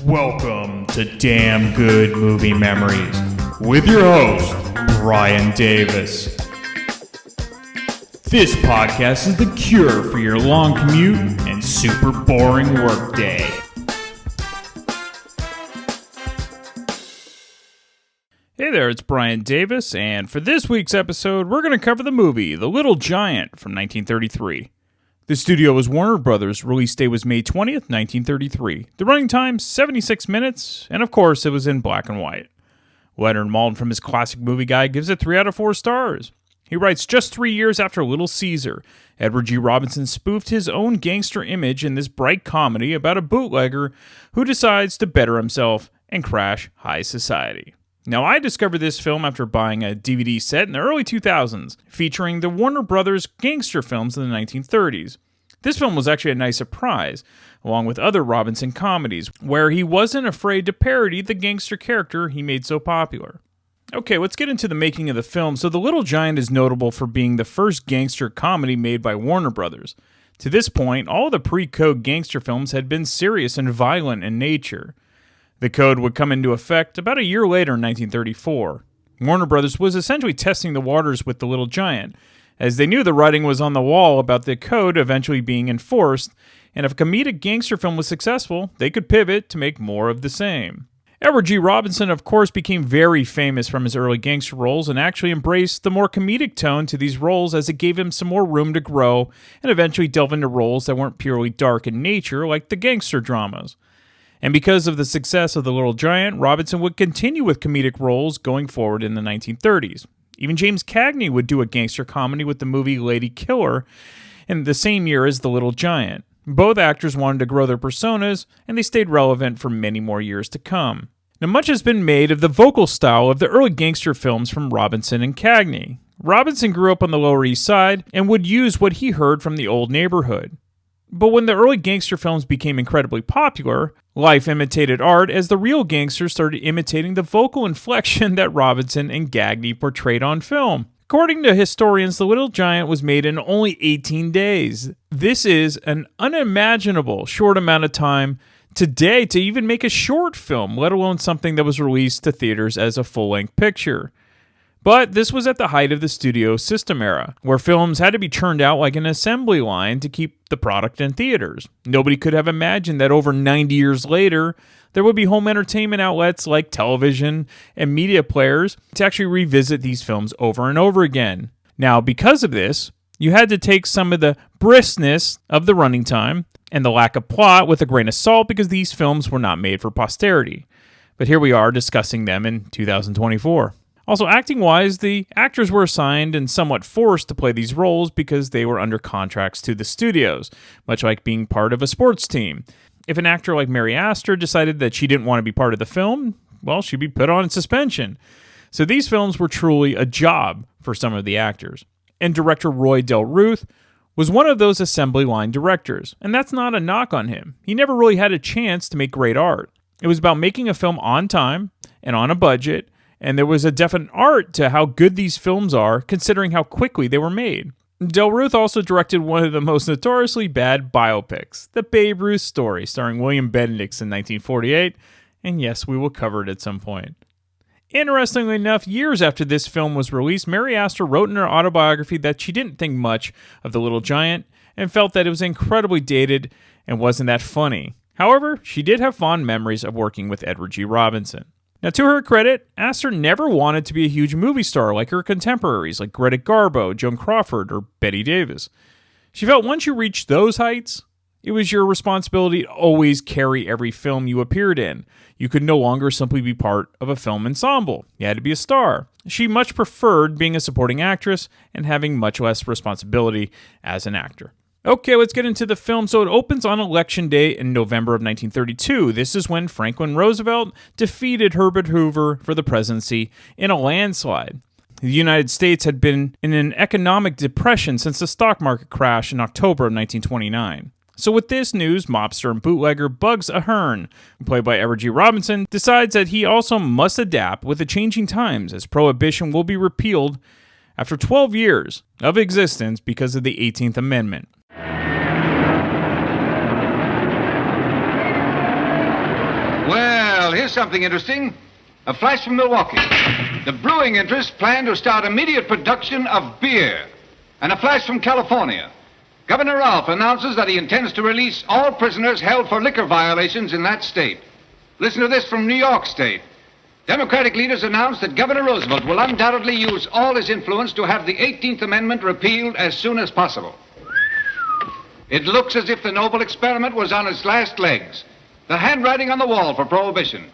Welcome to Damn Good Movie Memories with your host, Brian Davis. This podcast is the cure for your long commute and super boring workday. Hey there, it's Brian Davis, and for this week's episode, we're going to cover the movie The Little Giant from 1933. The studio was Warner Brothers. Release date was May 20th, 1933. The running time, 76 minutes, and of course, it was in black and white. Leonard Maltin from his classic movie guide gives it 3 out of 4 stars. He writes, just 3 years after Little Caesar, Edward G. Robinson spoofed his own gangster image in this bright comedy about a bootlegger who decides to better himself and crash high society. Now, I discovered this film after buying a DVD set in the early 2000s, featuring the Warner Brothers gangster films in the 1930s. This film was actually a nice surprise, along with other Robinson comedies, where he wasn't afraid to parody the gangster character he made so popular. Okay, let's get into the making of the film. So The Little Giant is notable for being the first gangster comedy made by Warner Brothers. To this point, all the pre-code gangster films had been serious and violent in nature. The code would come into effect about a year later in 1934. Warner Brothers was essentially testing the waters with The Little Giant, as they knew the writing was on the wall about the code eventually being enforced, and if a comedic gangster film was successful, they could pivot to make more of the same. Edward G. Robinson, of course, became very famous from his early gangster roles and actually embraced the more comedic tone to these roles as it gave him some more room to grow and eventually delve into roles that weren't purely dark in nature like the gangster dramas. And because of the success of The Little Giant, Robinson would continue with comedic roles going forward in the 1930s. Even James Cagney would do a gangster comedy with the movie Lady Killer in the same year as The Little Giant. Both actors wanted to grow their personas, and they stayed relevant for many more years to come. Now, much has been made of the vocal style of the early gangster films from Robinson and Cagney. Robinson grew up on the Lower East Side and would use what he heard from the old neighborhood. But when the early gangster films became incredibly popular, life imitated art as the real gangsters started imitating the vocal inflection that Robinson and Cagney portrayed on film. According to historians, The Little Giant was made in only 18 days. This is an unimaginable short amount of time today to even make a short film, let alone something that was released to theaters as a full-length picture. But this was at the height of the studio system era, where films had to be churned out like an assembly line to keep the product in theaters. Nobody could have imagined that over 90 years later, there would be home entertainment outlets like television and media players to actually revisit these films over and over again. Now, because of this, you had to take some of the briskness of the running time and the lack of plot with a grain of salt because these films were not made for posterity. But here we are discussing them in 2024. Also, acting-wise, the actors were assigned and somewhat forced to play these roles because they were under contracts to the studios, much like being part of a sports team. If an actor like Mary Astor decided that she didn't want to be part of the film, well, she'd be put on suspension. So these films were truly a job for some of the actors. And director Roy Del Ruth was one of those assembly line directors, and that's not a knock on him. He never really had a chance to make great art. It was about making a film on time and on a budget, and there was a definite art to how good these films are, considering how quickly they were made. Del Ruth also directed one of the most notoriously bad biopics, The Babe Ruth Story, starring William Bendix in 1948, and yes, we will cover it at some point. Interestingly enough, years after this film was released, Mary Astor wrote in her autobiography that she didn't think much of The Little Giant and felt that it was incredibly dated and wasn't that funny. However, she did have fond memories of working with Edward G. Robinson. Now, to her credit, Astor never wanted to be a huge movie star like her contemporaries like Greta Garbo, Joan Crawford, or Bette Davis. She felt once you reached those heights, it was your responsibility to always carry every film you appeared in. You could no longer simply be part of a film ensemble. You had to be a star. She much preferred being a supporting actress and having much less responsibility as an actor. Okay, let's get into the film. So it opens on Election Day in November of 1932. This is when Franklin Roosevelt defeated Herbert Hoover for the presidency in a landslide. The United States had been in an economic depression since the stock market crash in October of 1929. So with this news, mobster and bootlegger Bugs Ahern, played by Edward G. Robinson, decides that he also must adapt with the changing times as prohibition will be repealed after 12 years of existence because of the 18th Amendment. Well, Well, here's something interesting. A flash from Milwaukee. The brewing interests plan to start immediate production of beer. And a flash from California. Governor Ralph announces that he intends to release all prisoners held for liquor violations in that state. Listen to this from New York State. Democratic leaders announce that Governor Roosevelt will undoubtedly use all his influence to have the 18th Amendment repealed as soon as possible. It looks as if the noble experiment was on its last legs. The handwriting on the wall for prohibition.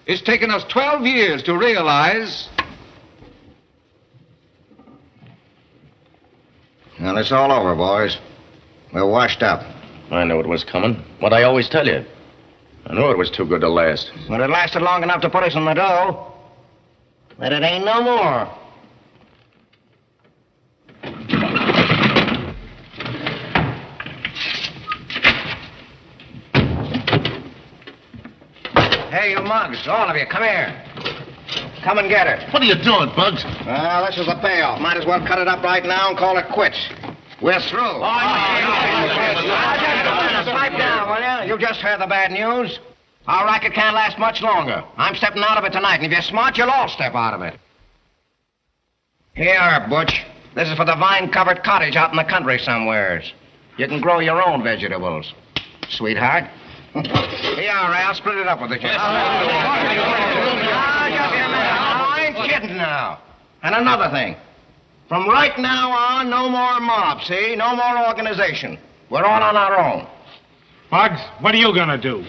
It's taken us 12 years to realize... Well, it's all over, boys. We're washed up. I knew it was coming. What'd I always tell you? I knew it was too good to last. But it lasted long enough to put us in the dough. But it ain't no more. Hey, you mugs, all of you, come here. Come and get her. What are you doing, Bugs? Well, this is the payoff. Might as well cut it up right now and call it quits. We're through. Just pipe down, will you? You just heard the bad news. Our racket can't last much longer. I'm stepping out of it tonight, and if you're smart, you'll all step out of it. Here, Butch. This is for the vine-covered cottage out in the country somewheres. You can grow your own vegetables, sweetheart. Here, Al, split it up with the kids. I ain't kidding now. And another thing. From right now on, no more mob, see? No more organization. We're all on our own. Bugs, what are you gonna do?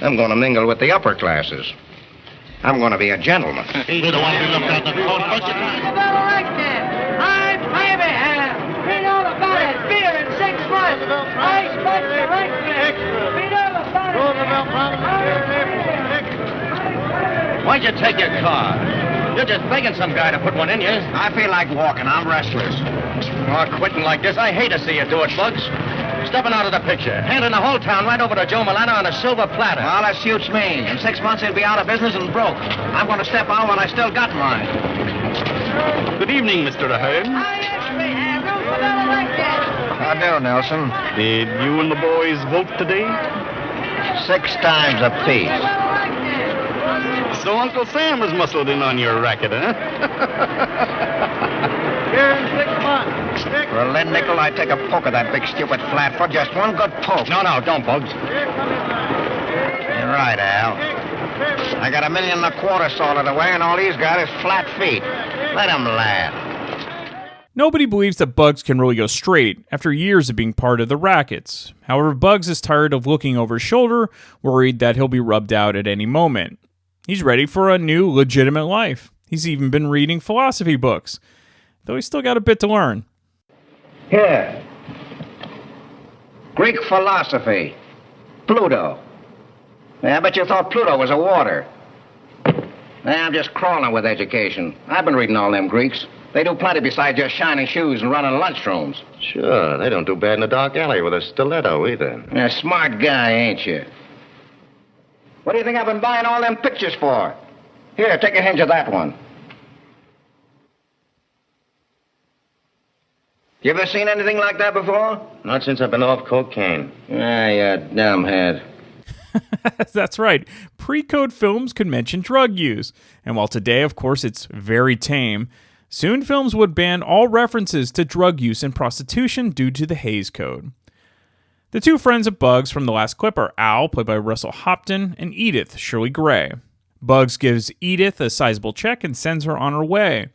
I'm gonna mingle with the upper classes. I'm gonna be a gentleman. You don't want to be looked at the court budget. I'm Abraham. Read all about it. Beer in 6 months. I expect the right man. Read all about it. Why'd you take your car? You're just begging some guy to put one in you. I feel like walking. I'm restless. Oh, quitting like this. I hate to see you do it, Bugs. Stepping out of the picture. Handing the whole town right over to Joe Milano on a silver platter. Well, that suits me. In 6 months, he'll be out of business and broke. I'm going to step out while I still got mine. Good evening, Mr. Ahern. How do, Nelson? Did you and the boys vote today? 6 times apiece. So Uncle Sam has muscled in on your racket, huh? Beer in 6 months. For a lead nickel, I'd take a poke of that big, stupid flatfoot. Just one good poke. No, don't, Bugs. You're right, Al. I got $1.25 million salted away, and all he's got is flat feet. Let him laugh. Nobody believes that Bugs can really go straight after years of being part of the rackets. However, Bugs is tired of looking over his shoulder, worried that he'll be rubbed out at any moment. He's ready for a new, legitimate life. He's even been reading philosophy books, though he's still got a bit to learn. Here. Greek philosophy. Pluto. Yeah, I bet you thought Pluto was a water. I'm just crawling with education. I've been reading all them Greeks. They do plenty besides just shining shoes and running lunchrooms. Sure, they don't do bad in a dark alley with a stiletto either. You're a smart guy, ain't you? What do you think I've been buying all them pictures for? Here, take a hinge of that one. You ever seen anything like that before? Not since I've been off cocaine. Ah, you dumbhead. That's right. Pre-code films could mention drug use. And while today, of course, it's very tame, soon films would ban all references to drug use and prostitution due to the Hays Code. The two friends of Bugs from the last clip are Al, played by Russell Hopton, and Edith, Shirley Gray. Bugs gives Edith a sizable check and sends her on her way.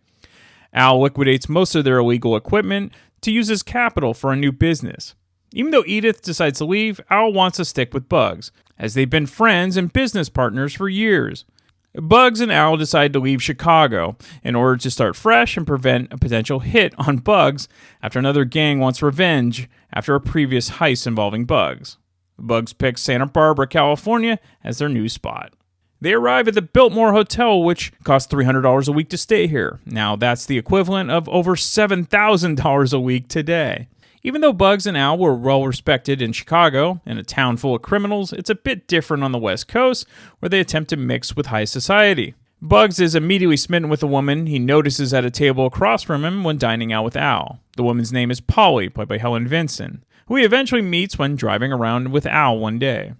Al liquidates most of their illegal equipment to use as capital for a new business. Even though Edith decides to leave, Al wants to stick with Bugs, as they've been friends and business partners for years. Bugs and Al decide to leave Chicago in order to start fresh and prevent a potential hit on Bugs after another gang wants revenge after a previous heist involving Bugs. Bugs picks Santa Barbara, California as their new spot. They arrive at the Biltmore Hotel, which costs $300 a week to stay here. Now, that's the equivalent of over $7,000 a week today. Even though Bugs and Al were well respected in Chicago, in a town full of criminals, it's a bit different on the West Coast, where they attempt to mix with high society. Bugs is immediately smitten with a woman he notices at a table across from him when dining out with Al. The woman's name is Polly, played by Helen Vincent, who he eventually meets when driving around with Al one day.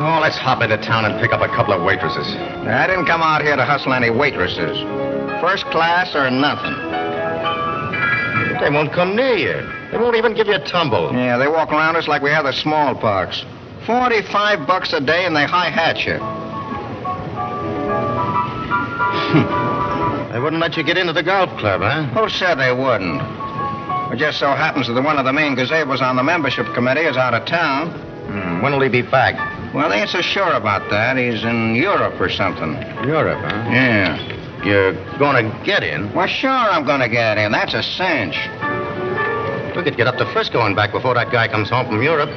Oh, let's hop into town and pick up a couple of waitresses. I didn't come out here to hustle any waitresses. First class or nothing. They won't come near you. They won't even give you a tumble. Yeah, they walk around us like we have the smallpox. $45 a day and they high-hat you. They wouldn't let you get into the golf club, huh? Who said they wouldn't? It just so happens that one of the main gazebos on the membership committee is out of town. When will he be back? Well, they ain't so sure about that. He's in Europe or something. Europe, huh? Yeah. You're going to get in? Well, sure I'm going to get in. That's a cinch. We could get up to Frisco and back before that guy comes home from Europe.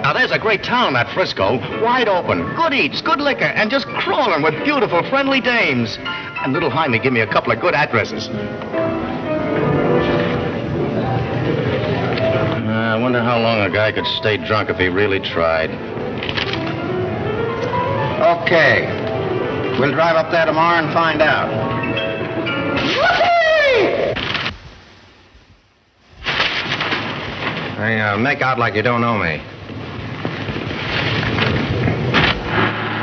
Now, there's a great town, that Frisco. Wide open. Good eats, good liquor, and just crawling with beautiful, friendly dames. And little Jaime give me a couple of good addresses. I wonder how long a guy could stay drunk if he really tried. Okay. We'll drive up there tomorrow and find out. Hey, make out like you don't know me.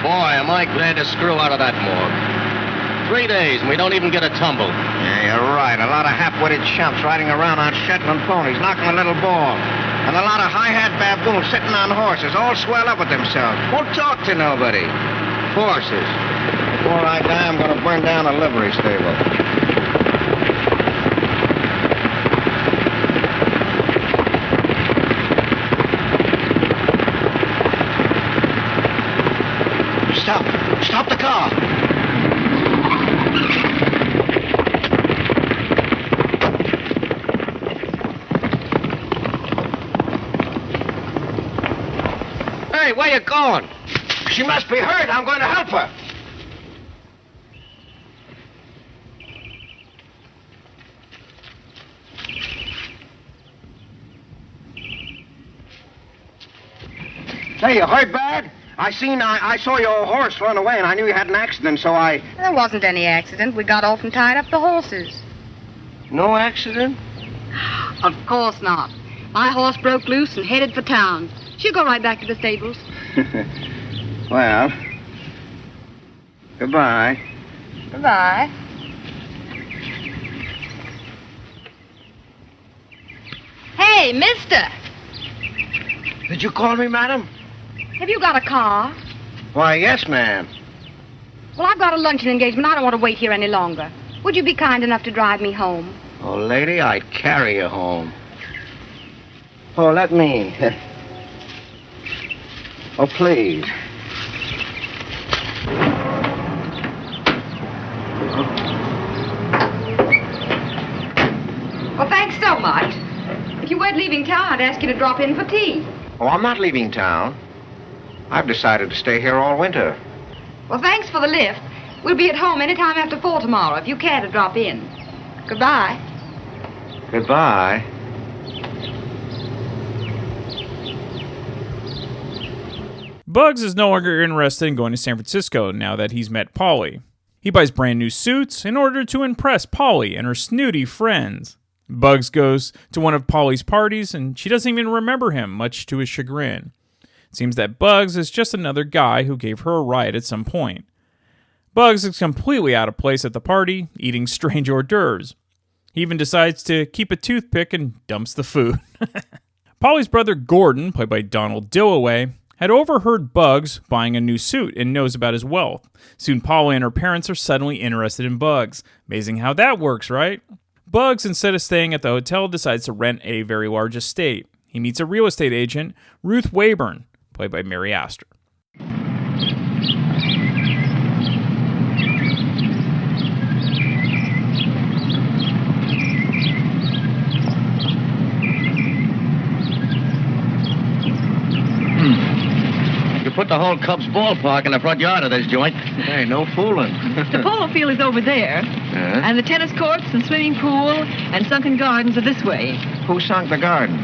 Boy, am I glad to screw out of that morgue. 3 days and we don't even get a tumble. Yeah, you're right. A lot of half-witted chumps riding around on Shetland ponies, knocking a little ball. And a lot of high-hat baboons sitting on horses, all swell up with themselves. Won't talk to nobody. Horses. Before I die, I'm going to burn down a livery stable. Stop the car. Hey, where you going? She must be hurt. I'm going to help her. Say, you hurt bad? I saw your horse run away, and I knew you had an accident, so I... There wasn't any accident. We got off and tied up the horses. No accident? Of course not. My horse broke loose and headed for town. She'll go right back to the stables. Well, goodbye. Goodbye. Hey, mister! Did you call me, madam? Have you got a car? Why, yes, ma'am. Well, I've got a luncheon engagement. I don't want to wait here any longer. Would you be kind enough to drive me home? Oh, lady, I'd carry you home. Oh, let me. Oh, please. Well, thanks so much. If you weren't leaving town, I'd ask you to drop in for tea. Oh, I'm not leaving town. I've decided to stay here all winter. Well, thanks for the lift. We'll be at home any time after 4 tomorrow, if you care to drop in. Goodbye. Goodbye. Bugs is no longer interested in going to San Francisco now that he's met Polly. He buys brand new suits in order to impress Polly and her snooty friends. Bugs goes to one of Polly's parties and she doesn't even remember him, much to his chagrin. It seems that Bugs is just another guy who gave her a ride at some point. Bugs is completely out of place at the party, eating strange hors d'oeuvres. He even decides to keep a toothpick and dumps the food. Polly's brother Gordon, played by Donald Dillaway, had overheard Bugs buying a new suit and knows about his wealth. Soon Polly and her parents are suddenly interested in Bugs. Amazing how that works, right? Bugs, instead of staying at the hotel, decides to rent a very large estate. He meets a real estate agent, Ruth Wayburn, played by Mary Astor. You put the whole Cubs ballpark in the front yard of this joint. Hey, no fooling. The polo field is over there. And the tennis courts and swimming pool and sunken gardens are this way. Who sunk the garden?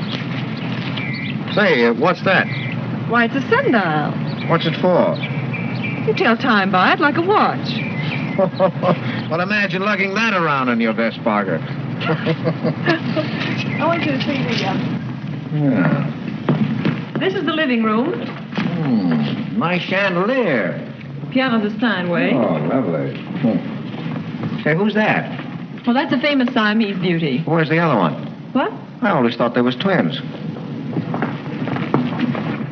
Say, what's that? Why, it's a sundial. What's it for? You tell time by it like a watch. Well, imagine lugging that around in your vest pocket. I want you to see the... Yeah. This is the living room. Nice chandelier. Piano's a Steinway. Oh, lovely. Say, who's that? Well, that's a famous Siamese beauty. Where's the other one? What? I always thought they was twins.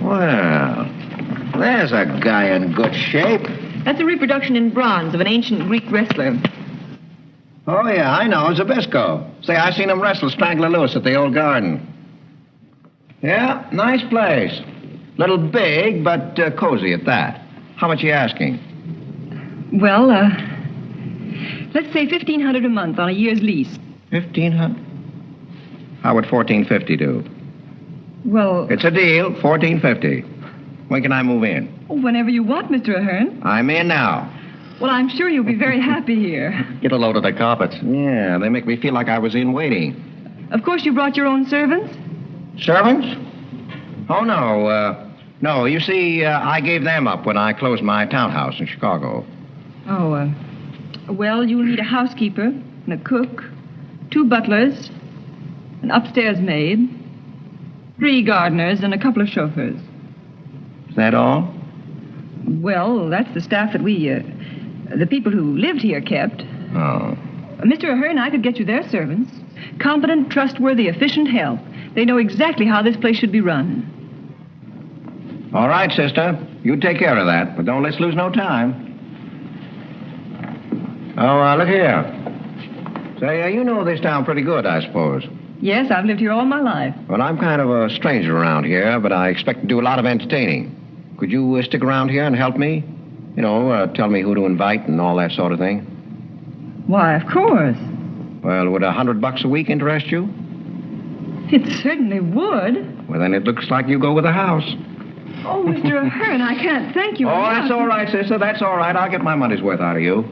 Well, there's a guy in good shape. That's a reproduction in bronze of an ancient Greek wrestler. Oh, yeah, I know. Zabisco. Say, I seen him wrestle Strangler Lewis at the old garden. Yeah, nice place. Little big, but cozy at that. How much you asking? Well, let's say $1,500 a month on a year's lease. 1,500? How would 1450 do? Well, It's a deal, 1450. When can I move in? whenever you want, Mr. Ahern. I'm in now. Well, I'm sure you'll be very happy here. Get a load of the carpets. Yeah, they make me feel like I was in waiting. Of course, you brought your own servants? Servants? Oh, no. No, you see, I gave them up when I closed my townhouse in Chicago. Oh, well, you'll need a housekeeper and a cook, 2 butlers, an upstairs maid, 3 gardeners, and a couple of chauffeurs. Is that all? Well, that's the staff that the people who lived here kept. Oh. Mr. Ahern, I could get you their servants. Competent, trustworthy, efficient help. They know exactly how this place should be run. All right, sister. You take care of that, but don't let's lose no time. Oh, look here. Say, you know this town pretty good, I suppose. Yes, I've lived here all my life. Well, I'm kind of a stranger around here, but I expect to do a lot of entertaining. Could you stick around here and help me? You know, tell me who to invite and all that sort of thing. Why, of course. Well, would $100 a week interest you? It certainly would. Well, then it looks like you go with the house. Oh, Mr. Ahern, I can't thank you Oh, enough. that's all right, sister. That's all right. I'll get my money's worth out of you.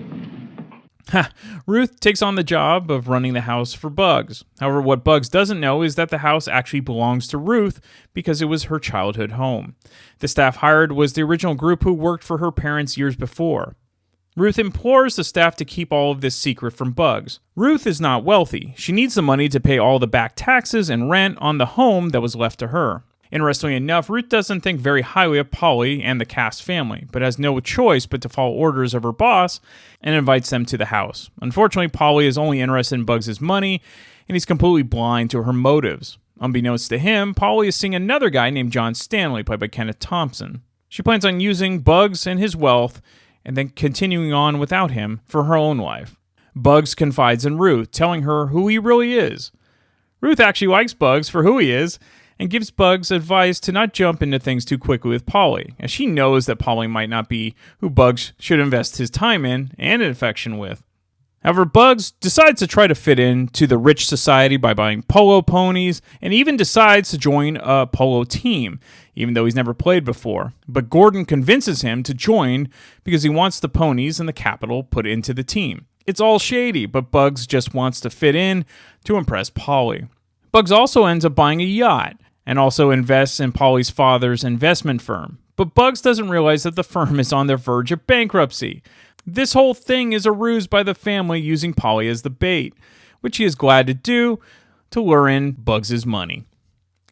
Ruth takes on the job of running the house for Bugs. However, what Bugs doesn't know is that the house actually belongs to Ruth because it was her childhood home. The staff hired was the original group who worked for her parents years before. Ruth implores the staff to keep all of this secret from Bugs. Ruth is not wealthy. She needs the money to pay all the back taxes and rent on the home that was left to her. Interestingly enough, Ruth doesn't think very highly of Polly and the Cass family, but has no choice but to follow orders of her boss and invites them to the house. Unfortunately, Polly is only interested in Bugs' money, and he's completely blind to her motives. Unbeknownst to him, Polly is seeing another guy named John Stanley, played by Kenneth Thompson. She plans on using Bugs and his wealth, and then continuing on without him for her own life. Bugs confides in Ruth, telling her who he really is. Ruth actually likes Bugs for who he is, and gives Bugs advice to not jump into things too quickly with Polly, as she knows that Polly might not be who Bugs should invest his time in and affection with. However, Bugs decides to try to fit in to the rich society by buying polo ponies, and even decides to join a polo team, even though he's never played before. But Gordon convinces him to join because he wants the ponies and the capital put into the team. It's all shady, but Bugs just wants to fit in to impress Polly. Bugs also ends up buying a yacht, and also invests in Polly's father's investment firm. But Bugs doesn't realize that the firm is on the verge of bankruptcy. This whole thing is a ruse by the family using Polly as the bait, which he is glad to do to lure in Bugs' money.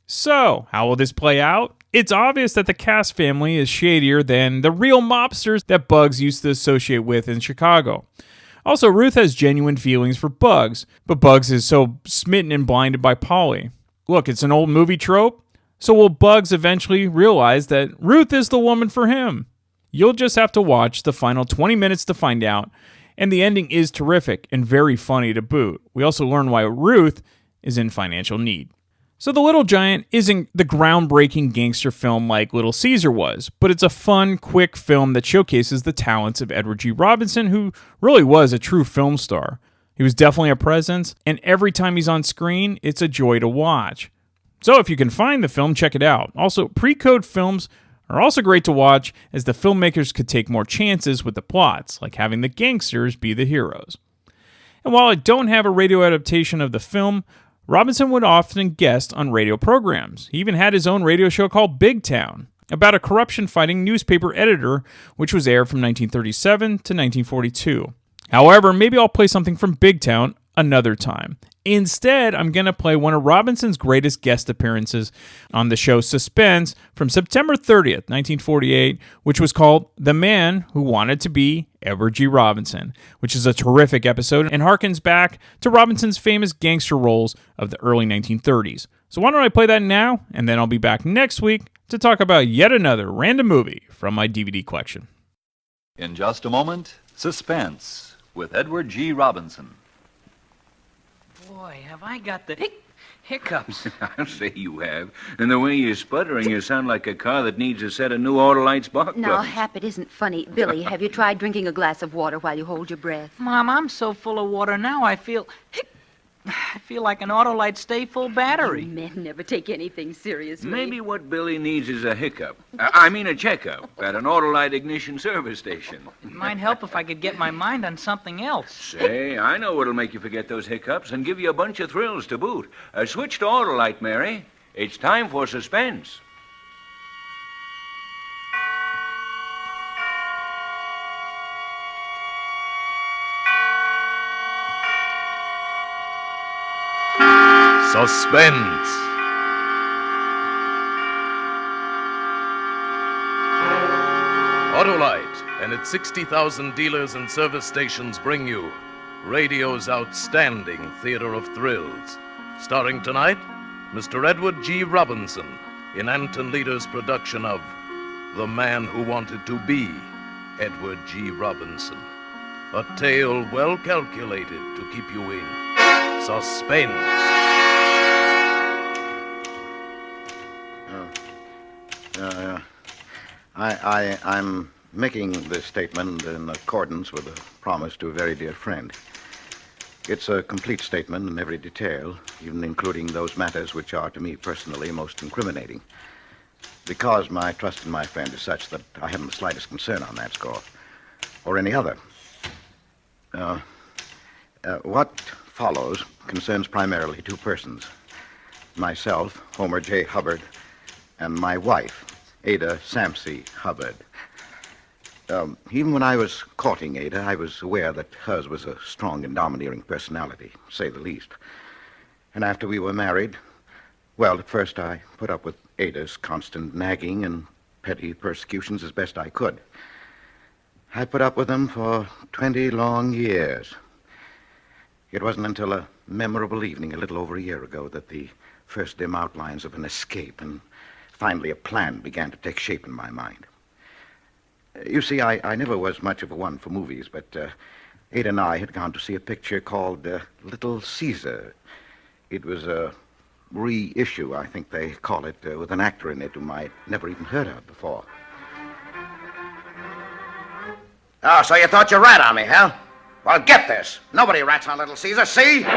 So, how will this play out? It's obvious that the Cass family is shadier than the real mobsters that Bugs used to associate with in Chicago. Also, Ruth has genuine feelings for Bugs, but Bugs is so smitten and blinded by Polly. Look, it's an old movie trope, so will Bugs eventually realize that Ruth is the woman for him? You'll just have to watch the final 20 minutes to find out, and the ending is terrific and very funny to boot. We also learn why Ruth is in financial need. So The Little Giant isn't the groundbreaking gangster film like Little Caesar was, but it's a fun, quick film that showcases the talents of Edward G. Robinson, who really was a true film star. He was definitely a presence, and every time he's on screen, it's a joy to watch. So if you can find the film, check it out. Also, pre-code films are also great to watch, as the filmmakers could take more chances with the plots, like having the gangsters be the heroes. And while I don't have a radio adaptation of the film, Robinson would often guest on radio programs. He even had his own radio show called Big Town, about a corruption-fighting newspaper editor, which was aired from 1937 to 1942. However, maybe I'll play something from Big Town another time. Instead, I'm going to play one of Robinson's greatest guest appearances on the show Suspense from September 30th, 1948, which was called The Man Who Wanted to Be Edward G. Robinson, which is a terrific episode and harkens back to Robinson's famous gangster roles of the early 1930s. So why don't I play that now, and then I'll be back next week to talk about yet another random movie from my DVD collection. In just a moment, Suspense with Edward G. Robinson. Boy, have I got the hiccups. I'll say you have. And the way you're sputtering, you sound like a car that needs a set of new Autolite spark plugs. Now, Hap, it isn't funny. Billy, have you tried drinking a glass of water while you hold your breath? Mom, I'm so full of water now, I feel like an Autolite Stay Full battery. Men never take anything seriously. Maybe what Billy needs is a hiccup. A checkup at an Autolite ignition service station. It might help if I could get my mind on something else. Say, I know what'll make you forget those hiccups and give you a bunch of thrills to boot. Switch to Autolite, Mary. It's time for Suspense. Suspense. Autolite and its 60,000 dealers and service stations bring you radio's outstanding theater of thrills. Starring tonight, Mr. Edward G. Robinson in Anton Leader's production of The Man Who Wanted to Be Edward G. Robinson. A tale well calculated to keep you in suspense. I'm making this statement in accordance with a promise to a very dear friend. It's a complete statement in every detail, even including those matters which are to me personally most incriminating. Because my trust in my friend is such that I haven't the slightest concern on that score, or any other. What follows concerns primarily two persons. Myself, Homer J. Hubbard, and my wife, Ada Samsey Hubbard. Even when I was courting Ada, I was aware that hers was a strong and domineering personality, to say the least. And after we were married, well, at first I put up with Ada's constant nagging and petty persecutions as best I could. I put up with them for 20 long years. It wasn't until a memorable evening a little over a year ago that the first dim outlines of an escape and finally a plan began to take shape in my mind. You see, I never was much of a one for movies, but Ada and I had gone to see a picture called Little Caesar. It was a reissue, I think they call it, with an actor in it whom I'd never even heard of before. Oh, so you thought you rat on me, huh? Well, get this. Nobody rats on Little Caesar, see? The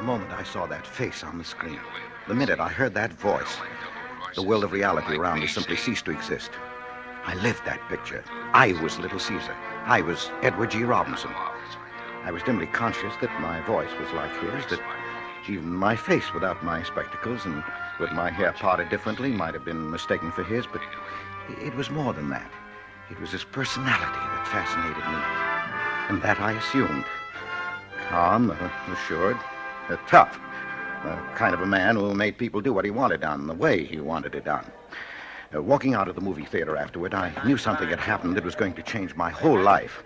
moment I saw that face on the screen, the minute I heard that voice, the world of reality around me simply ceased to exist. I lived that picture. I was Little Caesar. I was Edward G. Robinson. I was dimly conscious that my voice was like his, that even my face without my spectacles and with my hair parted differently might have been mistaken for his, but it was more than that. It was his personality that fascinated me, and that I assumed. Calm, assured, tough. The kind of a man who made people do what he wanted done, the way he wanted it done. Walking out of the movie theater afterward, I knew something had happened that was going to change my whole life.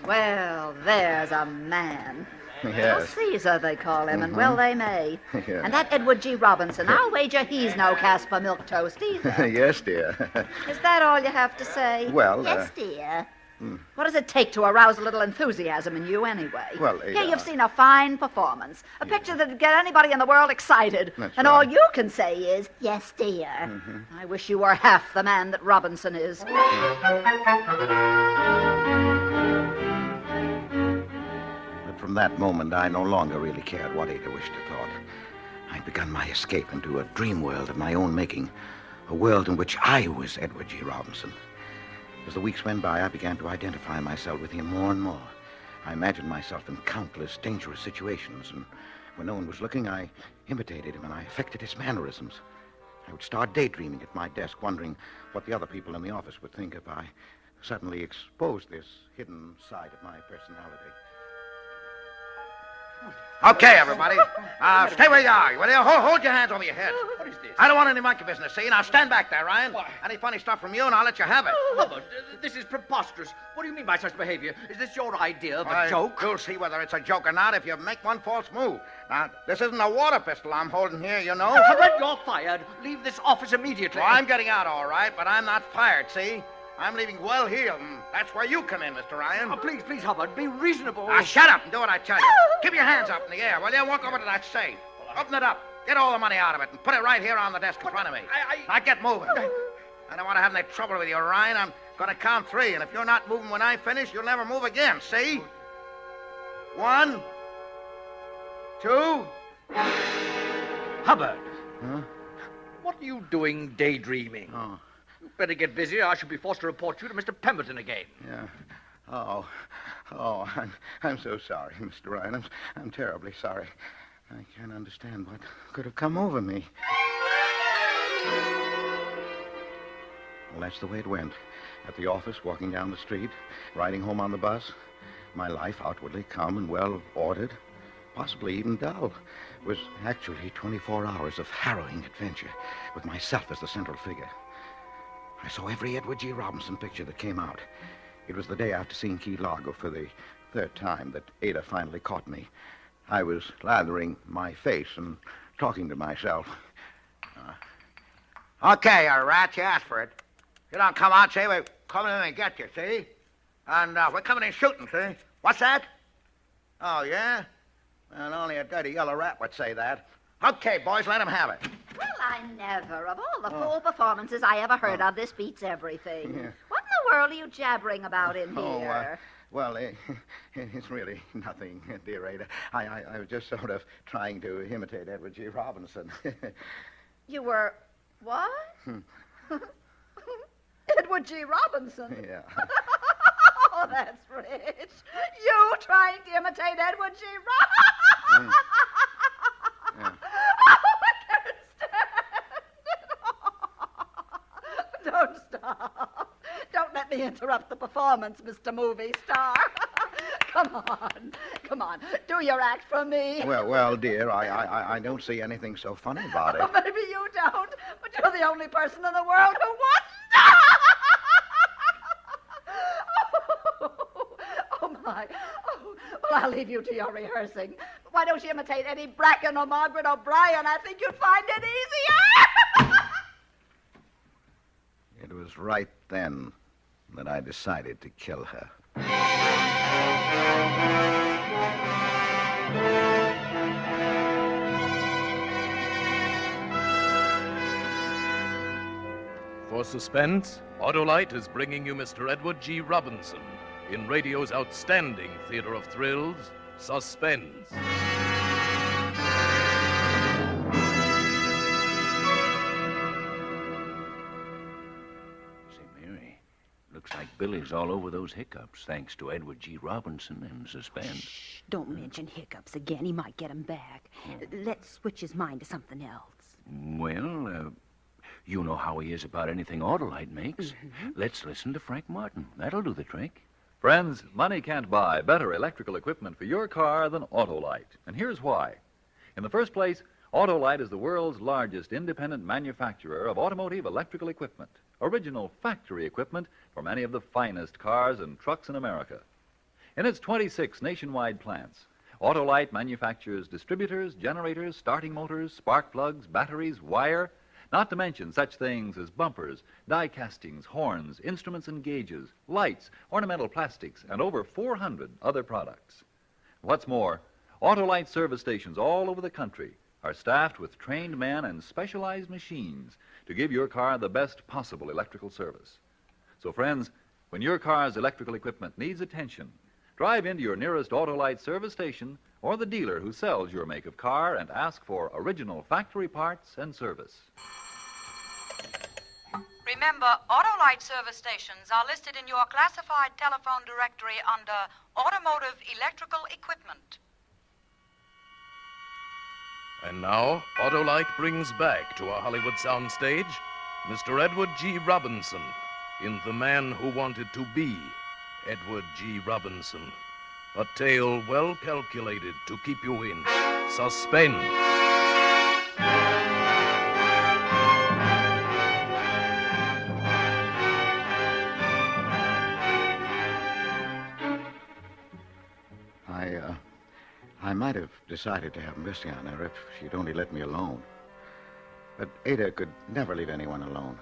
Well, there's a man. Yes. Little Caesar, they call him, and well they may. Yeah. And that Edward G. Robinson, I'll wager he's no Casper milk toast either. Yes, dear. Is that all you have to say? Well, yes, dear. What does it take to arouse a little enthusiasm in you, anyway? Well, Here you've seen a fine performance, a picture that'd get anybody in the world excited, That's and right. all you can say is, yes, dear. I wish you were half the man that Robinson is. But from that moment, I no longer really cared what Ada wished or thought. I'd begun my escape into a dream world of my own making, a world in which I was Edward G. Robinson. As the weeks went by, I began to identify myself with him more and more. I imagined myself in countless dangerous situations, and when no one was looking, I imitated him and I affected his mannerisms. I would start daydreaming at my desk, wondering what the other people in the office would think if I suddenly exposed this hidden side of my personality. Okay, everybody. Stay where you are. Will you? Hold your hands over your heads. What is this? I don't want any monkey business, see? Now stand back there, Ryan. What? Any funny stuff from you, and I'll let you have it. Hubbard, this is preposterous. What do you mean by such behavior? Is this your idea of a joke? You'll see whether it's a joke or not if you make one false move. Now, this isn't a water pistol I'm holding here, you know. Hubbard, you're fired. Leave this office immediately. Well, I'm getting out all right, but I'm not fired, see? I'm leaving well-heeled, and that's where you come in, Mr. Ryan. Oh, please, Hubbard, be reasonable. Now, shut up and do what I tell you. Keep your hands up in the air, will you? Walk over to that safe. Open it up. Get all the money out of it and put it right here on the desk in front of me. Now, get moving. I don't want to have any trouble with you, Ryan. I'm going to count 3, and if you're not moving when I finish, you'll never move again, see? 1, 2... Hubbard. Huh? What are you doing daydreaming? Oh. You better get busy, or I shall be forced to report you to Mr. Pemberton again. Yeah. I'm so sorry, Mr. Ryan. I'm terribly sorry. I can't understand what could have come over me. Well, that's the way it went. At the office, walking down the street, riding home on the bus. My life, outwardly calm and well ordered, possibly even dull, was actually 24 hours of harrowing adventure with myself as the central figure. I saw every Edward G. Robinson picture that came out. It was the day after seeing Key Largo for the 3rd time that Ada finally caught me. I was lathering my face and talking to myself. Okay, you rat, you asked for it. You don't come out, see? We're coming in and get you, see? And we're coming in shooting, see? What's that? Oh, yeah? And only a dirty yellow rat would say that. Okay, boys, let him have it. Well, I never. Of all the fool performances I ever heard of, this beats everything. Yeah. What in the world are you jabbering about in here? Well, it's really nothing, dear Ada. I was just sort of trying to imitate Edward G. Robinson. You were what? Edward G. Robinson? Yeah. Oh, that's rich. You trying to imitate Edward G. Robinson? Yeah. Oh, I can't stand it. Don't stop. Don't let me interrupt the performance, Mr. Movie Star. Come on. Do your act for me. Well, dear, I don't see anything so funny about it. Oh, maybe you don't, but you're the only person in the world who wants Oh, my. Oh, well, I'll leave you to your rehearsing. Why don't you imitate Eddie Bracken or Margaret O'Brien? I think you'd find it easier. It was right then that I decided to kill her. For suspense, Autolite is bringing you Mr. Edward G. Robinson in radio's outstanding theater of thrills, Suspense. Mary, looks like Billy's all over those hiccups, thanks to Edward G. Robinson and Suspense. Shh, don't mention hiccups again. He might get 'em back. Let's switch his mind to something else. Well, you know how he is about anything Autolite makes. Mm-hmm. Let's listen to Frank Martin. That'll do the trick. Friends, money can't buy better electrical equipment for your car than Autolite. And here's why. In the first place, Autolite is the world's largest independent manufacturer of automotive electrical equipment. Original factory equipment for many of the finest cars and trucks in America. In its 26 nationwide plants, Autolite manufactures distributors, generators, starting motors, spark plugs, batteries, wire, not to mention such things as bumpers, die castings, horns, instruments and gauges, lights, ornamental plastics, and over 400 other products. What's more, Autolite service stations all over the country are staffed with trained men and specialized machines to give your car the best possible electrical service. So, friends, when your car's electrical equipment needs attention, drive into your nearest Autolite service station or the dealer who sells your make of car and ask for original factory parts and service. Remember, Autolite service stations are listed in your classified telephone directory under Automotive Electrical Equipment. And now, Autolite brings back to our Hollywood soundstage Mr. Edward G. Robinson in The Man Who Wanted to Be Edward G. Robinson. A tale well calculated to keep you in suspense. I might have decided to have mercy on her if she'd only let me alone. But Ada could never leave anyone alone.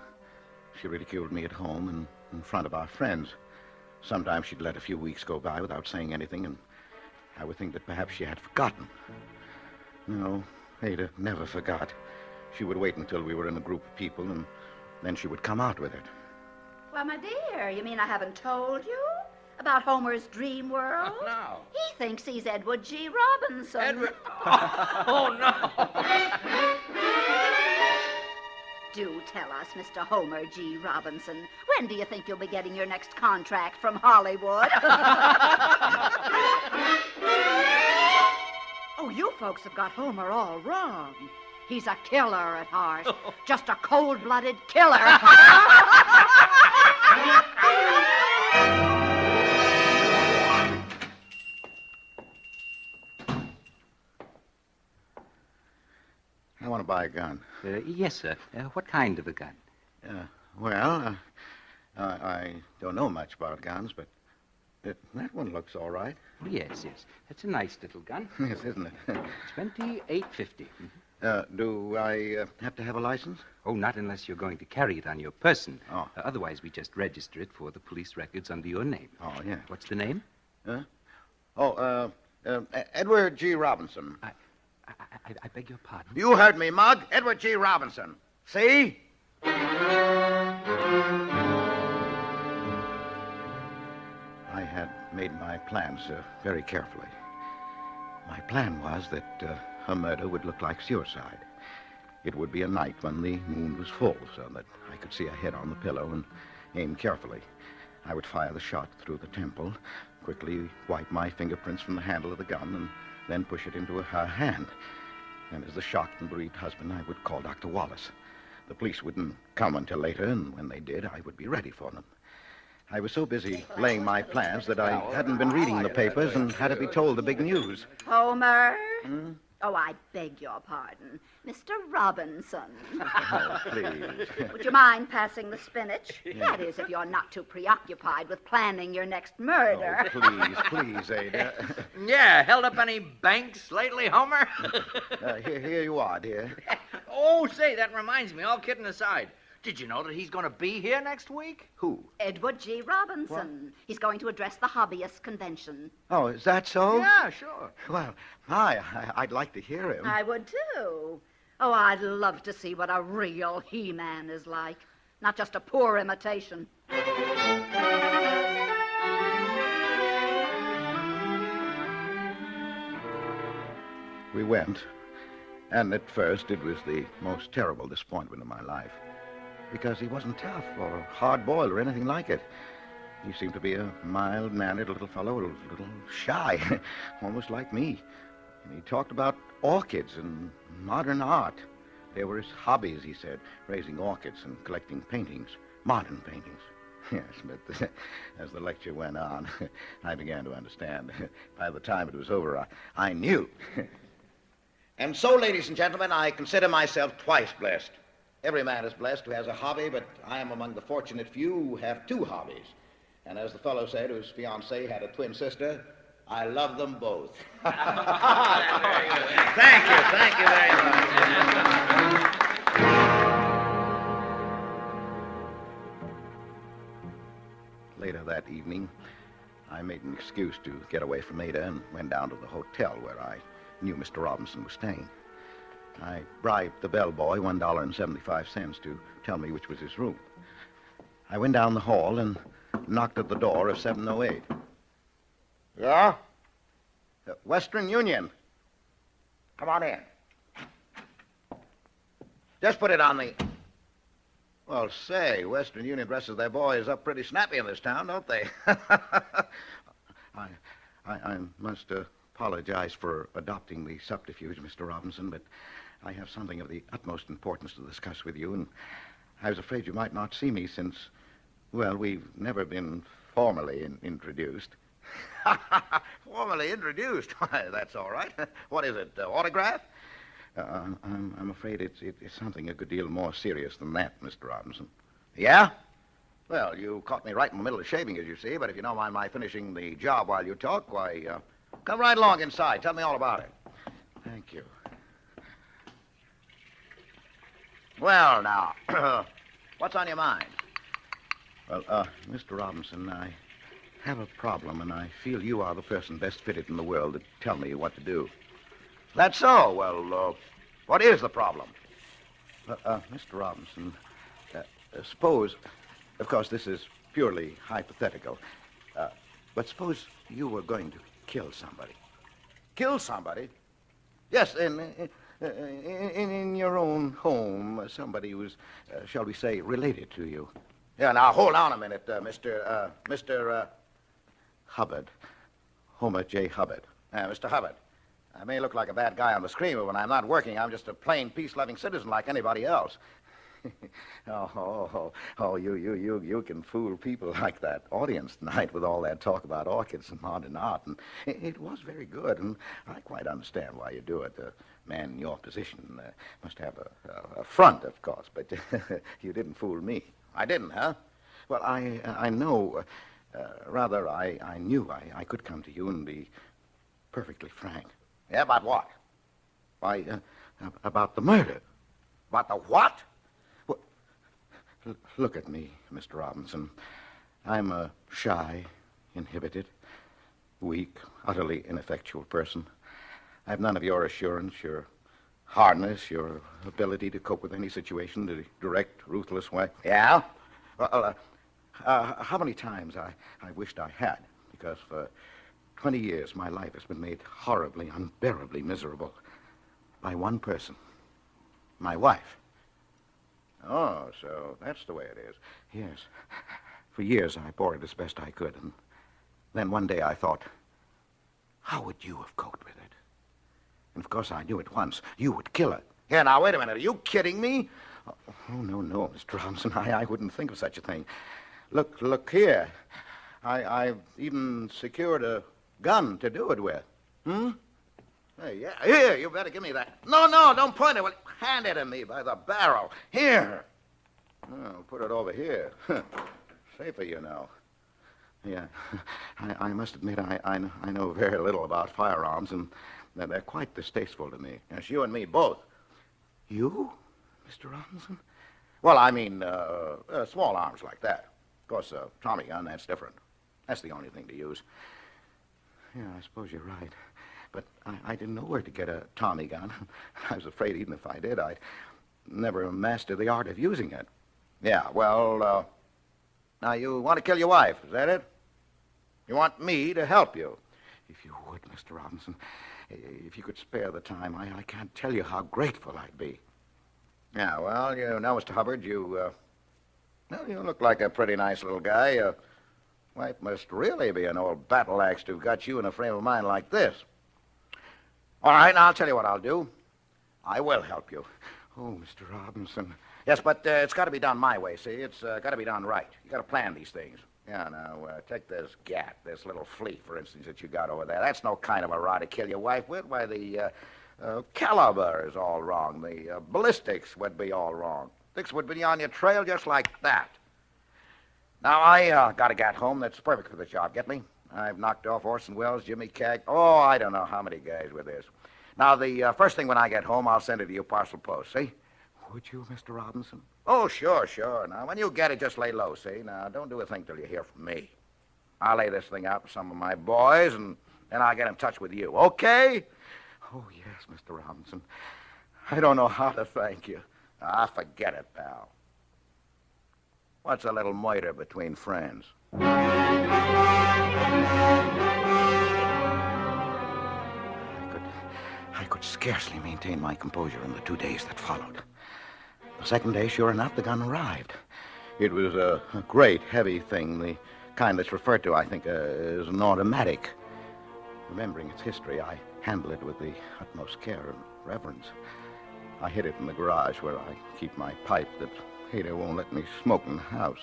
She ridiculed me at home and in front of our friends. Sometimes she'd let a few weeks go by without saying anything, and I would think that perhaps she had forgotten. No, Ada never forgot. She would wait until we were in a group of people, and then she would come out with it. Why, my dear, you mean I haven't told you? About Homer's dream world? No. He thinks he's Edward G. Robinson. Edward? Oh, no. Do tell us, Mr. Homer G. Robinson, when do you think you'll be getting your next contract from Hollywood? Oh, you folks have got Homer all wrong. He's a killer at heart. Just a cold-blooded killer. I want to buy a gun. Yes, sir. What kind of a gun? I don't know much about guns, but that one looks all right. Yes. That's a nice little gun. Yes, isn't it? $28.50. Do I have to have a license? Oh, not unless you're going to carry it on your person. Oh. Otherwise, we just register it for the police records under your name. Oh, yeah. What's the name? Edward G. Robinson. I beg your pardon? You heard me, Mug. Edward G. Robinson. See? I had made my plans very carefully. My plan was that her murder would look like suicide. It would be a night when the moon was full, so that I could see a head on the pillow and aim carefully. I would fire the shot through the temple, quickly wipe my fingerprints from the handle of the gun, and then push it into her hand. And as the shocked and bereaved husband, I would call Dr. Wallace. The police wouldn't come until later, and when they did, I would be ready for them. I was so busy laying my plans that I hadn't been reading the papers and had to be told the big news. Homer? Oh, I beg your pardon. Mr. Robinson. Oh, please. Would you mind passing the spinach? That is, if you're not too preoccupied with planning your next murder. Oh, please, Ada. Yeah, held up any banks lately, Homer? Here you are, dear. Oh, say, that reminds me, all kidding aside. Did you know that he's going to be here next week? Who? Edward G. Robinson. What? He's going to address the hobbyist convention. Oh, is that so? Yeah, sure. Well, I'd like to hear him. I would, too. Oh, I'd love to see what a real He-Man is like. Not just a poor imitation. We went, and at first it was the most terrible disappointment of my life. Because he wasn't tough or hard-boiled or anything like it. He seemed to be a mild-mannered little fellow, a little shy, almost like me. And he talked about orchids and modern art. They were his hobbies, he said, raising orchids and collecting paintings, modern paintings. Yes, but as the lecture went on, I began to understand. By the time it was over, I knew. And so, ladies and gentlemen, I consider myself twice blessed. Every man is blessed who has a hobby, but I am among the fortunate few who have two hobbies. And as the fellow said, whose fiancée had a twin sister, I love them both. Thank you very much. Later that evening, I made an excuse to get away from Ada and went down to the hotel where I knew Mr. Robinson was staying. I bribed the bellboy $1.75 to tell me which was his room. I went down the hall and knocked at the door of 708. Yeah? Western Union. Come on in. Just put it on the... Well, say, Western Union dresses their boys up pretty snappy in this town, don't they? I must apologize for adopting the subterfuge, Mr. Robinson, but I have something of the utmost importance to discuss with you, and I was afraid you might not see me since, well, we've never been formally introduced. Formally introduced? Why, that's all right. What is it, autograph? I'm afraid it's something a good deal more serious than that, Mr. Robinson. Yeah? Well, you caught me right in the middle of shaving, as you see, but if you don't mind my finishing the job while you talk, why, come right along inside. Tell me all about it. Thank you. Well, now, what's on your mind? Well, Mr. Robinson, I have a problem, and I feel you are the person best fitted in the world to tell me what to do. That's so. Well, what is the problem? Mr. Robinson, suppose, of course, this is purely hypothetical, but suppose you were going to kill somebody. Kill somebody? Yes, in your own home, somebody who's, shall we say, related to you. Yeah, now, hold on a minute, Mr. Hubbard. Homer J. Hubbard. Mr. Hubbard. I may look like a bad guy on the screen, but when I'm not working, I'm just a plain, peace-loving citizen like anybody else. You can fool people like that audience tonight with all that talk about orchids and modern art. And it was very good, and I quite understand why you do it. A man in your position must have a front, of course, but you didn't fool me. I didn't, huh? Well, I know, rather, I knew I could come to you and be perfectly frank. Yeah, about what? Why, about the murder. About the what? Well, look at me, Mr. Robinson. I'm a shy, inhibited, weak, utterly ineffectual person. I have none of your assurance, your hardness, your ability to cope with any situation in a direct, ruthless way. Yeah? Well, how many times I wished I had, because for 20 years, my life has been made horribly, unbearably miserable by one person, my wife. Oh, so that's the way it is. Yes. For years, I bore it as best I could, and then one day I thought, how would you have coped with it? And of course, I knew at once, you would kill her. Yeah, now, wait a minute. Are you kidding me? Oh, no, Mr. Robinson. I wouldn't think of such a thing. Look here. I've even secured a gun to do it with. Hey, yeah, here, you better give me that. No, don't point it. Well, hand it to me by the barrel. Here. Oh, put it over here. Safer, you know. Yeah, I must admit I know very little about firearms, and they're quite distasteful to me. Yes, you and me both. You, Mr. Robinson? Well, I mean, small arms like that. Of course, Tommy gun, that's different. That's the only thing to use. Yeah, I suppose you're right. But I didn't know where to get a Tommy gun. I was afraid even if I did, I'd never master the art of using it. Yeah, well, now you want to kill your wife, is that it? You want me to help you? If you would, Mr. Robinson, if you could spare the time, I can't tell you how grateful I'd be. Yeah, well, you know, Mr. Hubbard, you look like a pretty nice little guy. Wife must really be an old battle axe to have got you in a frame of mind like this. All right, now I'll tell you what I'll do. I will help you. Oh, Mr. Robinson. Yes, but it's got to be done my way, see? It's got to be done right. You got to plan these things. Yeah, now, take this gat, this little flea, for instance, that you got over there. That's no kind of a rod to kill your wife with. Why, the caliber is all wrong. The ballistics would be all wrong. Things would be on your trail just like that. Now, I got a gat home that's perfect for the job, get me? I've knocked off Orson Welles, Jimmy Cagg. Oh, I don't know how many guys with this. Now, the first thing when I get home, I'll send it to you parcel post, see? Would you, Mr. Robinson? Oh, sure. Now, when you get it, just lay low, see? Now, don't do a thing till you hear from me. I'll lay this thing out with some of my boys, and then I'll get in touch with you, okay? Oh, yes, Mr. Robinson. I don't know how to thank you. Ah, forget it, pal. What's a little murder between friends? I could scarcely maintain my composure in the 2 days that followed. The second day, sure enough, the gun arrived. It was a great, heavy thing, the kind that's referred to, I think, as an automatic. Remembering its history, I handle it with the utmost care and reverence. I hid it in the garage where I keep my pipe that Ada won't let me smoke in the house.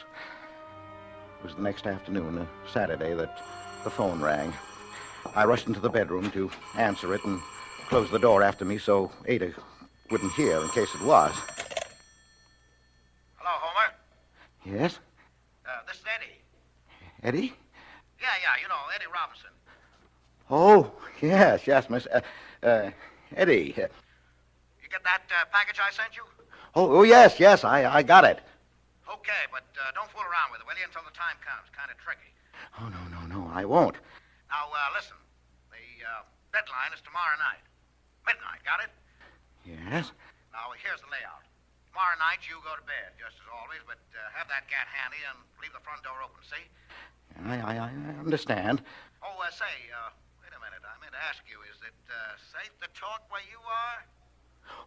It was the next afternoon, a Saturday, that the phone rang. I rushed into the bedroom to answer it and close the door after me so Ada wouldn't hear in case it was. Hello, Homer. Yes? This is Eddie. Eddie? Yeah, you know, Eddie Robinson. Oh, yes, Miss... Eddie. You get that package I sent you? Oh, yes, I got it. Okay, but don't fool around with it, will you, until the time comes. Kind of tricky. Oh, no, I won't. Now, listen. The deadline is tomorrow night. Midnight, got it? Yes? Now, here's the layout. Tomorrow night, you go to bed, just as always, but have that gat handy and leave the front door open, see? I understand. Oh, say, wait a minute. I meant to ask you, is it safe to talk where you are?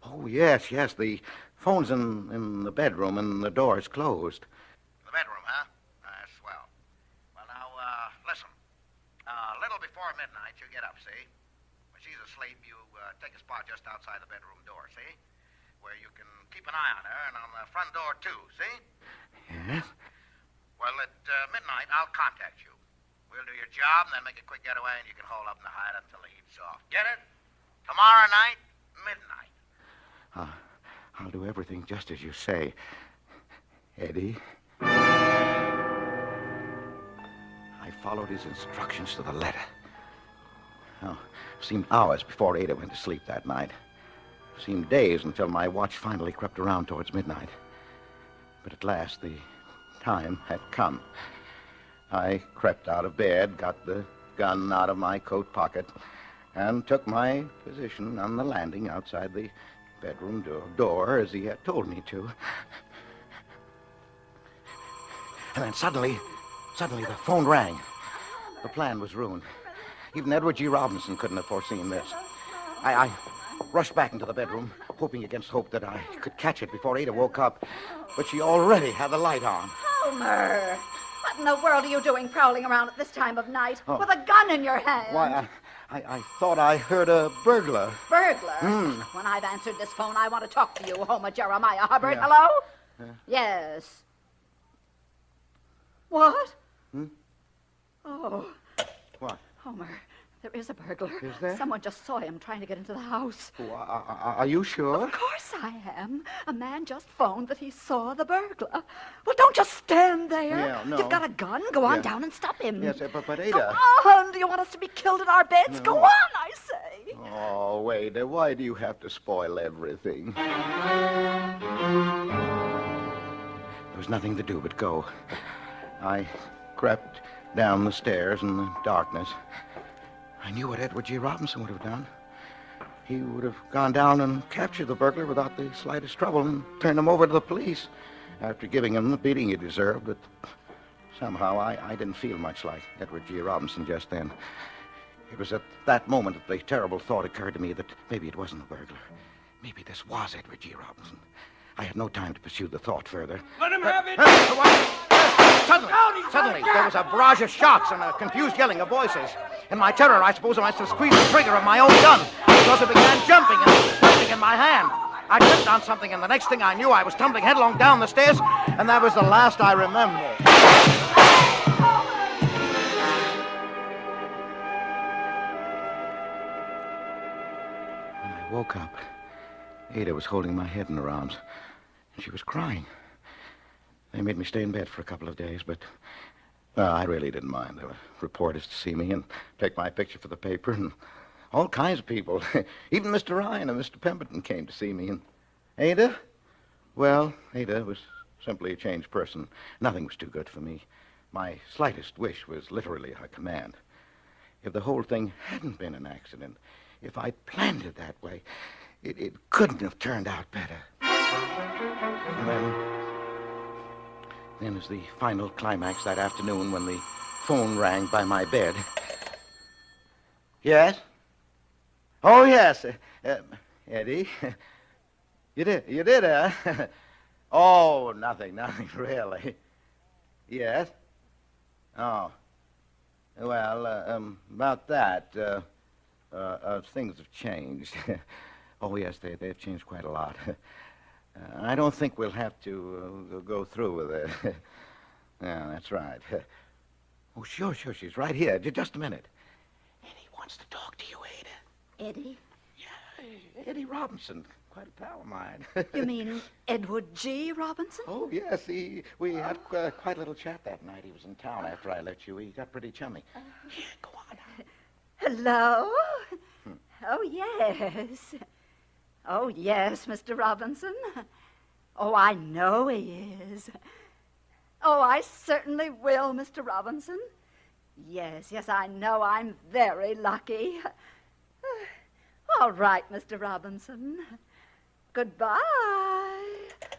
Oh, yes. The phone's in the bedroom and the door's closed. The bedroom, huh? Swell. Well, now, listen. A little before midnight, you get up, see? When she's asleep, you take a spot just outside the bedroom door, see? Where you can keep an eye on her and on the front door, too, see? Yes? Well, at midnight, I'll contact you. We'll do your job and then make a quick getaway, and you can hold up in the hide until the heat's off. Get it? Tomorrow night, midnight. I'll do everything just as you say, Eddie. I followed his instructions to the letter. Well, it seemed hours before Ada went to sleep that night. It seemed days until my watch finally crept around towards midnight. But at last, the time had come. I crept out of bed, got the gun out of my coat pocket, and took my position on the landing outside the bedroom door as he had told me to. And then suddenly the phone rang. The plan was ruined. Even Edward G. Robinson couldn't have foreseen this. I rushed back into the bedroom, hoping against hope that I could catch it before Ada woke up. But she already had the light on. Homer! What in the world are you doing prowling around at this time of night with a gun in your hand? Why, I thought I heard a burglar. Burglar? When I've answered this phone, I want to talk to you, Homer Jeremiah Hubbard. Yeah. Hello? Yes. What? Oh. What? Homer, there is a burglar. Is there? Someone just saw him trying to get into the house. Oh, are you sure? Of course I am. A man just phoned that he saw the burglar. Well, don't just stand there. Yeah, no. You've got a gun. Go on down and stop him. Yes, but Ada... Go on. Do you want us to be killed in our beds? No. Go on, I say. Oh, Ada, why do you have to spoil everything? There was nothing to do but go. I crept down the stairs in the darkness. I knew what Edward G. Robinson would have done. He would have gone down and captured the burglar without the slightest trouble and turned him over to the police after giving him the beating he deserved. But somehow I didn't feel much like Edward G. Robinson just then. It was at that moment that the terrible thought occurred to me that maybe it wasn't a burglar. Maybe this was Edward G. Robinson. I had no time to pursue the thought further. Let him have it! Suddenly, there was a barrage of shots and a confused yelling of voices. In my terror, I suppose I must have squeezed the trigger of my own gun because it began jumping and twisting in my hand. I tripped on something, and the next thing I knew, I was tumbling headlong down the stairs, and that was the last I remember. When I woke up, Ada was holding my head in her arms, and she was crying. They made me stay in bed for a couple of days, but I really didn't mind. There were reporters to see me and take my picture for the paper, and all kinds of people. Even Mr. Ryan and Mr. Pemberton came to see me. And Ada? Well, Ada was simply a changed person. Nothing was too good for me. My slightest wish was literally her command. If the whole thing hadn't been an accident, if I'd planned it that way, it couldn't have turned out better. And then as the final climax that afternoon when the phone rang by my bed. Yes? Oh, yes. Eddie. You did, huh? Oh, nothing, really. Yes? Oh. Well, about that, things have changed. Oh, yes, they've changed quite a lot. I don't think we'll have to go through with it. Yeah, that's right. Oh, sure, she's right here. Just a minute. Eddie wants to talk to you, Ada. Eddie? Yeah, Eddie Robinson. Quite a pal of mine. You mean Edward G. Robinson? Oh, yes. We had quite a little chat that night. He was in town after I left you. He got pretty chummy. Yeah, go on. Hello? Oh, yes. Oh, yes, Mr. Robinson. Oh, I know he is. Oh, I certainly will, Mr. Robinson. Yes, I know. I'm very lucky. All right, Mr. Robinson. Goodbye.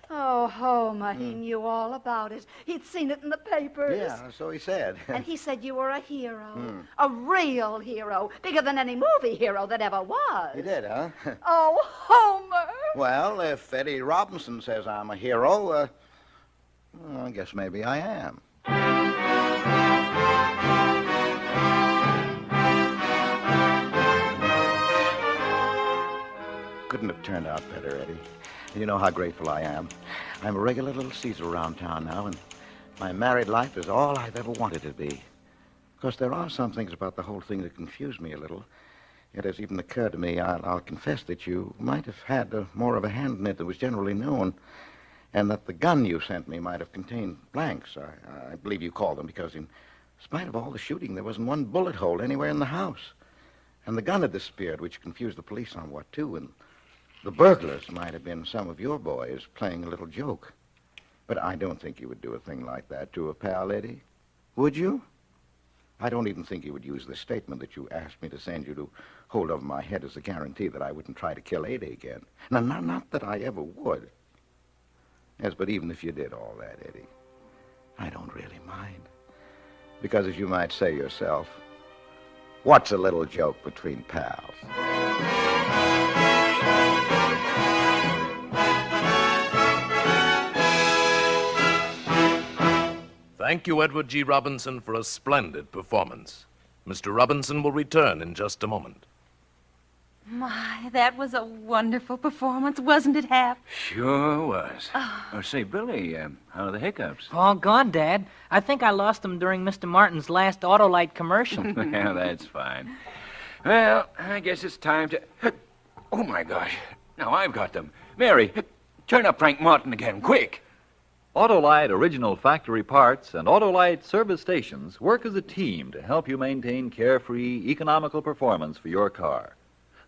Oh, Homer, he knew all about it. He'd seen it in the papers. Yeah, so he said. And he said you were a hero. A real hero. Bigger than any movie hero that ever was. He did, huh? Oh, Homer. Well, if Eddie Robinson says I'm a hero, I guess maybe I am. Couldn't have turned out better, Eddie. You know how grateful I am. I'm a regular little Caesar around town now, and my married life is all I've ever wanted to be. Of course, there are some things about the whole thing that confuse me a little. It has even occurred to me, I'll confess, that you might have had more of a hand in it than was generally known, and that the gun you sent me might have contained blanks. I believe you called them, because in spite of all the shooting, there wasn't one bullet hole anywhere in the house. And the gun had disappeared, which confused the police somewhat, too, and the burglars might have been some of your boys playing a little joke. But I don't think you would do a thing like that to a pal, Eddie. Would you? I don't even think you would use the statement that you asked me to send you to hold over my head as a guarantee that I wouldn't try to kill Ada again. Now, not that I ever would. Yes, but even if you did all that, Eddie, I don't really mind. Because, as you might say yourself, what's a little joke between pals? Thank you, Edward G. Robinson, for a splendid performance. Mr. Robinson will return in just a moment. My, that was a wonderful performance, wasn't it, Hap? Sure was. Say, Billy, how are the hiccups? All gone, Dad. I think I lost them during Mr. Martin's last Autolite commercial. Well, that's fine. Well, I guess it's time to... Oh, my gosh. Now I've got them. Mary, turn up Frank Martin again, quick. Autolite original factory parts and Autolite service stations work as a team to help you maintain carefree, economical performance for your car.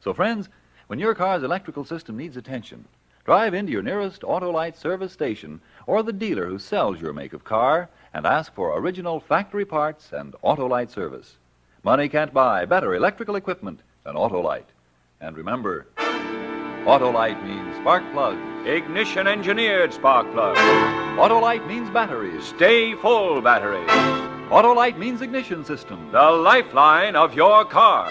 So, friends, when your car's electrical system needs attention, drive into your nearest Autolite service station or the dealer who sells your make of car and ask for original factory parts and Autolite service. Money can't buy better electrical equipment than Autolite. And remember, Autolite means spark plug. Ignition engineered spark plug. Autolite means batteries. Stay full battery. Autolite means ignition system. The lifeline of your car.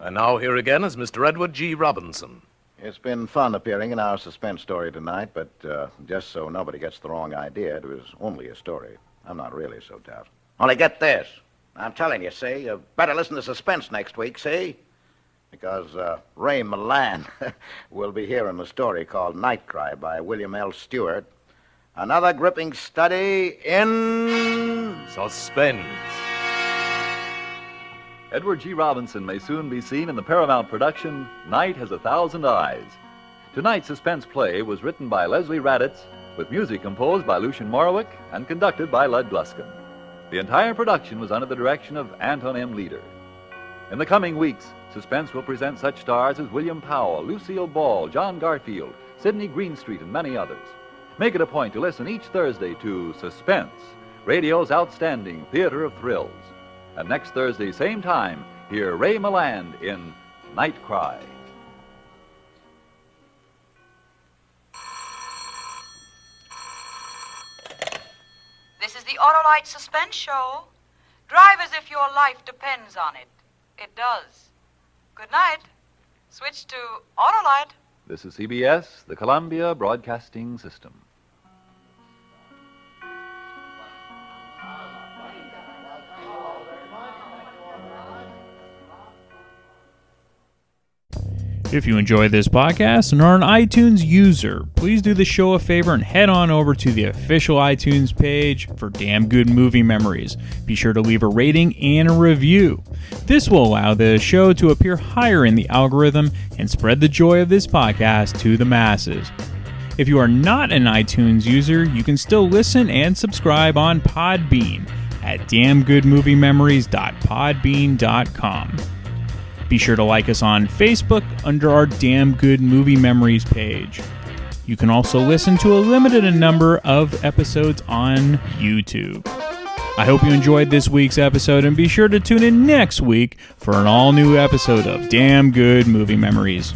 And now here again is Mr. Edward G. Robinson. It's been fun appearing in our suspense story tonight, but just so nobody gets the wrong idea, it was only a story. I'm not really so tough. Only get this. I'm telling you, see, you better listen to Suspense next week, see? Because Ray Milland will be hearing a story called Night Cry by William L. Stewart. Another gripping study in... Suspense. Edward G. Robinson may soon be seen in the Paramount production Night Has 1,000 Eyes. Tonight's suspense play was written by Leslie Raditz, with music composed by Lucien Morawick and conducted by Lud Gluskin. The entire production was under the direction of Anton M. Leader. In the coming weeks, Suspense will present such stars as William Powell, Lucille Ball, John Garfield, Sidney Greenstreet, and many others. Make it a point to listen each Thursday to Suspense, radio's outstanding theater of thrills. And next Thursday, same time, hear Ray Milland in Night Cry. This is the Autolite Suspense Show. Drive as if your life depends on it. It does. Good night. Switch to Autolite. This is CBS, the Columbia Broadcasting System. If you enjoy this podcast and are an iTunes user, please do the show a favor and head on over to the official iTunes page for Damn Good Movie Memories. Be sure to leave a rating and a review. This will allow the show to appear higher in the algorithm and spread the joy of this podcast to the masses. If you are not an iTunes user, you can still listen and subscribe on Podbean at damngoodmoviememories.podbean.com. Be sure to like us on Facebook under our Damn Good Movie Memories page. You can also listen to a limited number of episodes on YouTube. I hope you enjoyed this week's episode, and be sure to tune in next week for an all-new episode of Damn Good Movie Memories.